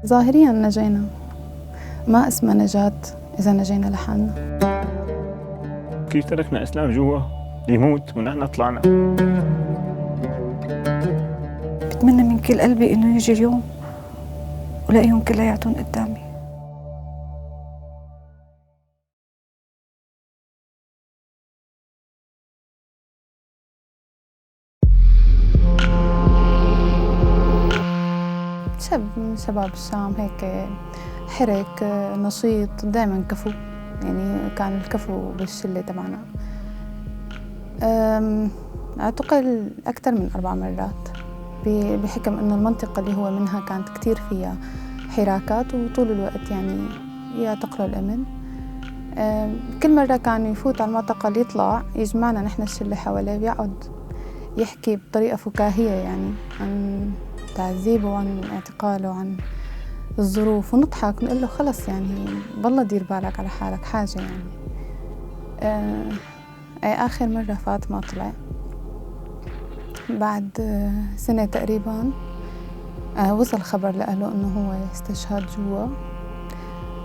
ظاهرياً نجينا، ما اسمها نجاة إذا نجينا لحالنا. كيف تركنا إسلام جوا يموت ونحن طلعنا. بتمنى من كل قلبي إنه يجي اليوم ولاقيهم كلياتهم قدامي. شاب من شباب الشام هيك حرك نشيط، دائما كفو، يعني كان الكفو بالشلة تبعنا. اعتقل أكثر من 4 مرات بحكم إنه المنطقة اللي هو منها كانت كتير فيها حراكات وطول الوقت يعني يعتقلوا الأمن. كل مرة كان يفوت على المعتقل يطلع يجمعنا نحن الشلة حواليه، بيقعد يحكي بطريقة فكاهية يعني عن تعذيبه وعن اعتقاله وعن الظروف، ونضحك نقول له خلص يعني بالله دير بالك على حالك حاجة يعني. آخر مرة فاطمة طلع بعد سنة تقريبا. وصل خبر لأهله إنه هو استشهد جوا،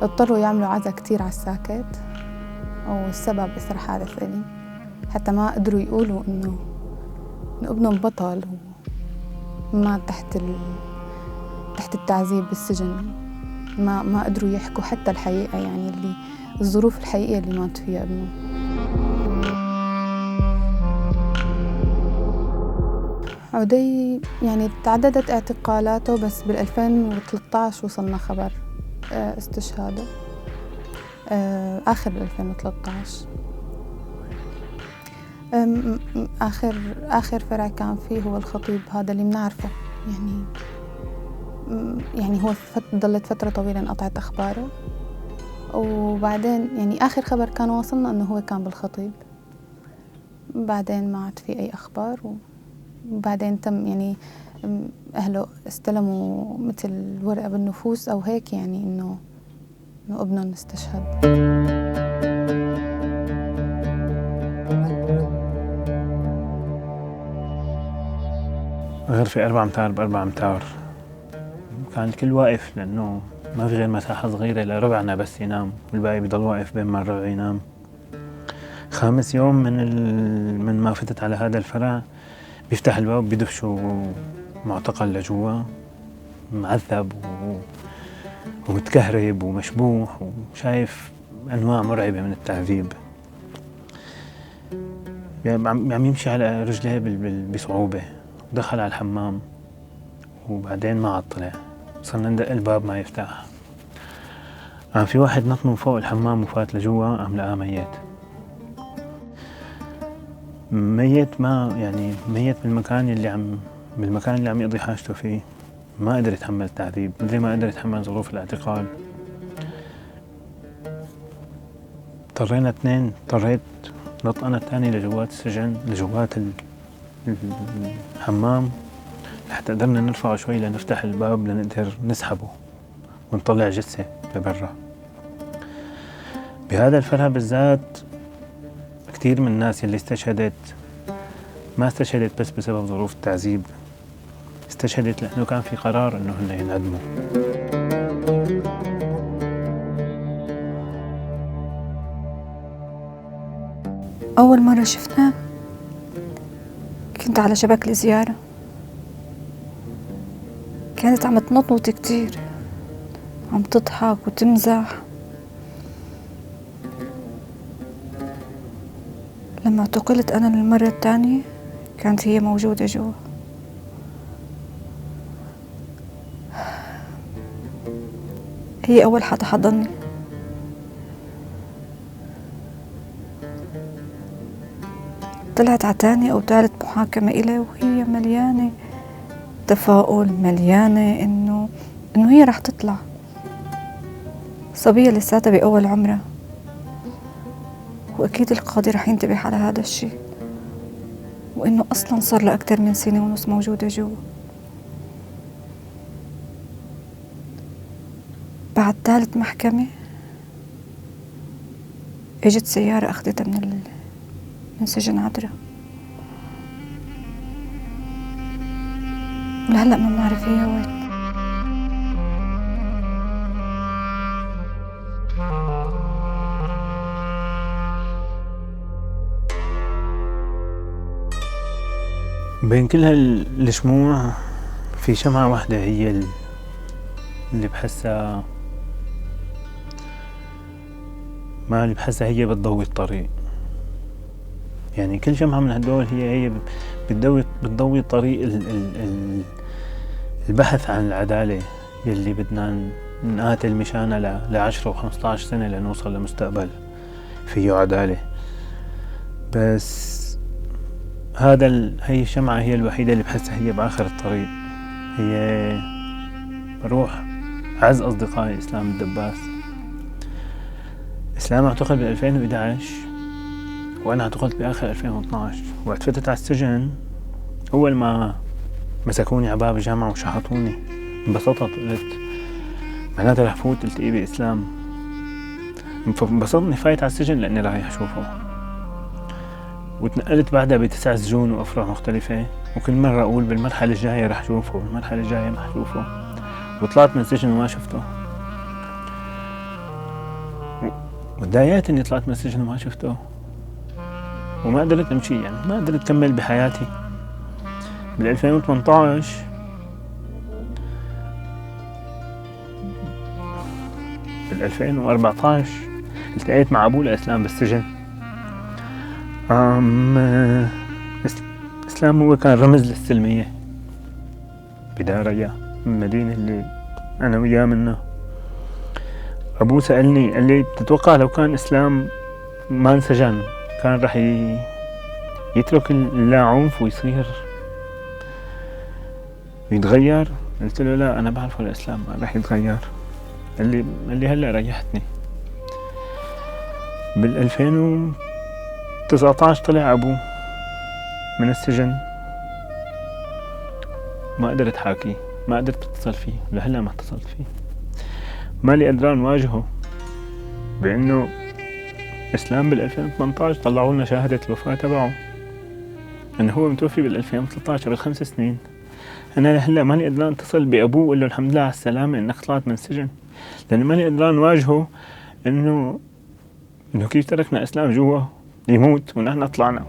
اضطروا يعملوا عزا كتير على الساكت، والسبب إثر حادث أليم، حتى ما قدروا يقولوا إنه ابنهم بطل وما تحت التعذيب بالسجن. ما قدروا يحكوا حتى الحقيقة، يعني اللي الظروف الحقيقية اللي مات فيها ابنه. عدي يعني تعددت اعتقالاته، بس بال2013 وصلنا خبر استشهاده، آخر 2013. آخر فرع كان فيه هو الخطيب، هذا اللي بنعرفه يعني هو ضلت فترة طويلة انقطعت أخباره، وبعدين يعني آخر خبر كان واصلنا إنه هو كان بالخطيب، بعدين ما عاد في أي أخبار. وبعدين تم يعني أهله استلموا مثل ورقة بالنفوس أو هيك، يعني إنه ابنهم استشهد. غرفة 4 أمتار ب4 أمتار، كان الكل واقف لأنه ما في غير مساحة صغيرة لربعنا بس ينام، والباقي بيضل واقف بين ما الربع ينام. 5 يوم من ما فتت على هذا الفرع بيفتح الباب بيدفشوا معتقل لجوا، معذب ومتكهرب ومشبوح وشايف أنواع مرعبة من التعذيب. عم يمشي على رجليه بصعوبة. دخل على الحمام وبعدين ما عاد طلع، صرنا ندق الباب ما يفتح. عم في واحد نط من فوق الحمام وفات لجوا، عم لقاه ميت. ميت بالمكان اللي عم يقضي حاجته فيه. ما قدر يتحمل التعذيب، مثل ما قدر يتحمل ظروف الاعتقال. اضطريت نط أنا الثاني لجوات السجن، لجوات الحمام، لحتى قدرنا نرفعه شوي لنفتح الباب لنقدر نسحبه ونطلع جثة لبرا. بهذا الفرع بالذات كثير من الناس اللي استشهدت ما استشهدت بس بسبب ظروف التعذيب، استشهدت لأنه كان في قرار إنه هن ينعدموا. أول مرة شفناه كنت على شبكة زيارة، كانت عم تنطوط كتير، عم تضحك وتمزح. لما اعتقلت أنا للمرة الثانية كانت هي موجودة جوا. هي أول حدا حضني. طلعت على تاني أو ثالث محاكمة إلي وهي مليانة تفاؤل، مليانة إنه هي رح تطلع صبية لساتها بأول عمرها، وأكيد القاضي رح ينتبه على هذا الشيء، وإنه أصلاً صار له أكثر من 1.5 سنة موجودة جوا. بعد ثالث محكمة اجت سيارة أخذتها من سجن عدرا، ولهلأ ما بنعرف هي وين. بين كل هالشموع في شمعة واحدة هي اللي بحسها هي بتضوي الطريق. يعني كل شمعة من هدول هي بتضوي طريق البحث عن العدالة يلي بدنا نقاتل مشانها ل10 و15 سنة لنوصل لمستقبل فيه عدالة. بس هي الشمعة هي الوحيدة اللي بحسها هي بآخر الطريق. هي روح أعز أصدقائي إسلام الدباس. إسلام اعتقل ب2011 وأنا اعتقلت بآخر 2012. وقت فتت على السجن أول ما مسكوني على باب الجامعة وشحطوني انبسطت وقلت معناتها رح فوت التقي بإسلام. فانبسطني فايت على السجن لأني رايح أشوفه. وتنقلت بعدها ب9 سجون وأفرع مختلفة، وكل مرة أقول بالمرحلة الجاية رح أشوفه، بالمرحلة الجاية ما أشوفه. وطلعت من السجن وما شفته، وتضايقت إني طلعت من السجن وما شفته، وما قدرت أمشي. يعني ما قدرت أكمل بحياتي. بال2018 بال2014 التقيت مع أبوه لإسلام بالسجن. إسلام هو كان رمز للسلمية بداريا، المدينة اللي أنا وياه منه. أبوه سألني قال لي تتوقع لو كان إسلام ما انسجن كان رح يترك اللا عنف ويصير يتغير؟ قلت له لا، أنا بعرفه الإسلام ما رح يتغير. قال لي هلأ ريحتني. بال2019 طلع أبوه من السجن، ما قدرت حاكيه، ما قدرت اتصل فيه، لهلا ما اتصلت فيه. مالي قدران واجهه بأنه إسلام بال2018 طلعوا لنا شهادة الوفاة تبعه أنه هو متوفي بال2013 قبل 5 سنين. أنا لهلا مالي قدران اتصل بأبوه وقال له الحمد لله على السلامة إنك طلعت من السجن، لأنه مالي قدران واجهه إنه كيف تركنا إسلام جوا يموت ونحن طلعنا.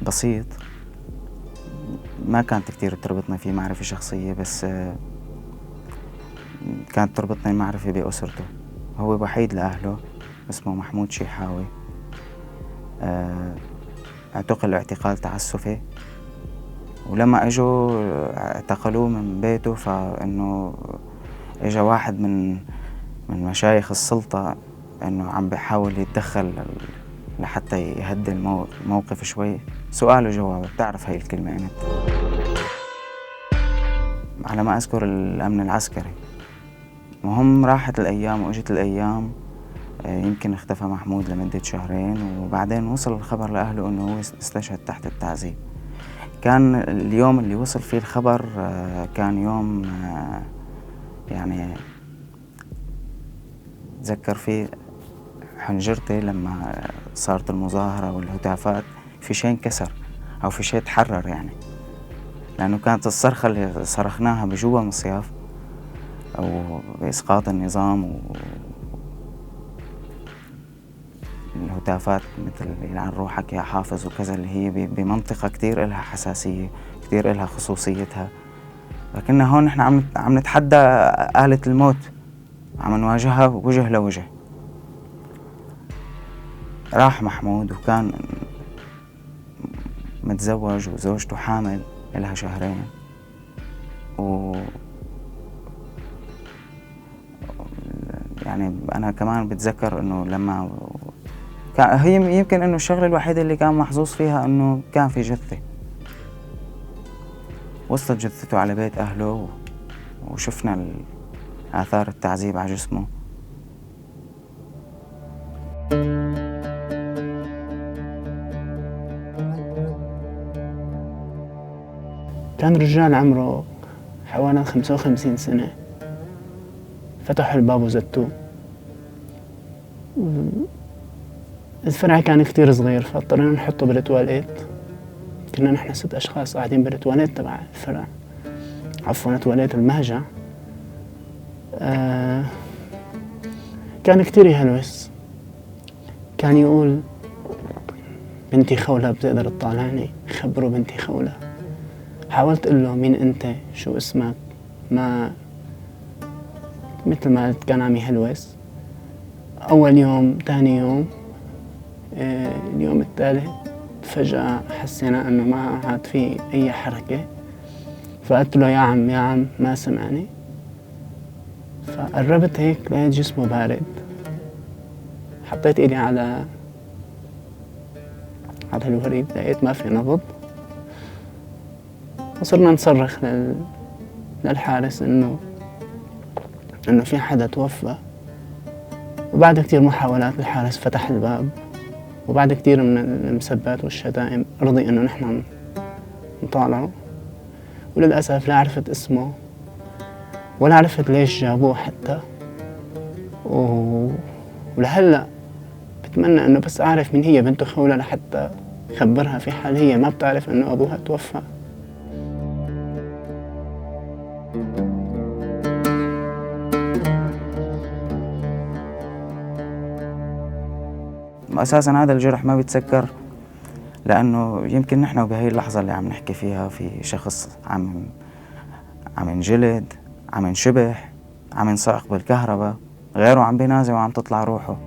بسيط، ما كانت كتير تربطنا فيه معرفة شخصية، بس كانت تربطنا المعرفة بأسرته. هو وحيد لأهله، اسمه محمود شيحاوي. اعتقل اعتقال تعسفي، ولما اجوا اعتقلوه من بيته، فانه اجا واحد من مشايخ السلطة انه عم بيحاول يتدخل لحتى يهدي الموقف شوي. سؤال وجواب، بتعرف هاي الكلمة انت؟ على ما اذكر الامن العسكري. مهم راحت الايام واجت الايام، يمكن اختفى محمود لمدة 2 شهر، وبعدين وصل الخبر لأهله انه هو استشهد تحت التعذيب. كان اليوم اللي وصل فيه الخبر كان يوم يعني تذكر فيه حنجرتي لما صارت المظاهرة والهتافات، في شيء انكسر أو في شيء تحرر، يعني لأنه كانت الصرخة اللي صرخناها بجوا مصياف أو بإسقاط النظام الهتافات مثل يلعن روحك يا حافظ وكذا، اللي هي بمنطقة كتير إلها حساسية، كتير إلها خصوصيتها. لكن هون نحن عم نتحدى آلة الموت، عم نواجهها وجه لوجه. راح محمود وكان متزوج وزوجته حامل إلها 2 شهر، يعني أنا كمان بتذكر إنه لما هي يمكن إنه الشغلة الوحيدة اللي كان محظوظ فيها إنه كان في جثة، وصلت جثته على بيت أهله وشفنا آثار التعذيب على جسمه. كان رجال عمره حوالي 55 سنة، فتحوا الباب وزتوه. الفرع كان كتير صغير، فاضطرينا نحطه بالتواليت. كنا نحن 6 أشخاص قاعدين بالتواليت تبع الفرع، عفوا تواليت المهجع. كان كتير يهلوس. كان يقول بنتي خولة بتقدر تطالعني، خبروا بنتي خولة. حاولت أقول له مين أنت، شو اسمك، ما مثل ما قلت كان عم يهلوس. أول يوم تاني يوم اليوم الثالث فجأة حسينا أنه ما عاد في أي حركة، فقلت له يا عم ما سمعني. فقربت هيك لقيت جسمه بارد، حطيت إيدي على الوريد لقيت ما في نبض. وصرنا نصرخ للحارس إنه في حدا توفى. وبعد كتير محاولات الحارس فتح الباب، وبعد كتير من المسبات والشتائم رضي إنه نحن نطالعه. وللأسف لا عرفت اسمه ولا عرفت ليش جابوه حتى. ولهلأ بتمنى إنه بس أعرف مين هي بنته خولة لحتى خبرها في حال هي ما بتعرف إنه أبوها توفى. أساساً هذا الجرح ما بيتسكر، لأنه يمكن نحن بهي اللحظة اللي عم نحكي فيها في شخص عم ينجلد، عم ينشبح، عم ينصعق بالكهرباء، غيره عم بينازل وعم تطلع روحه.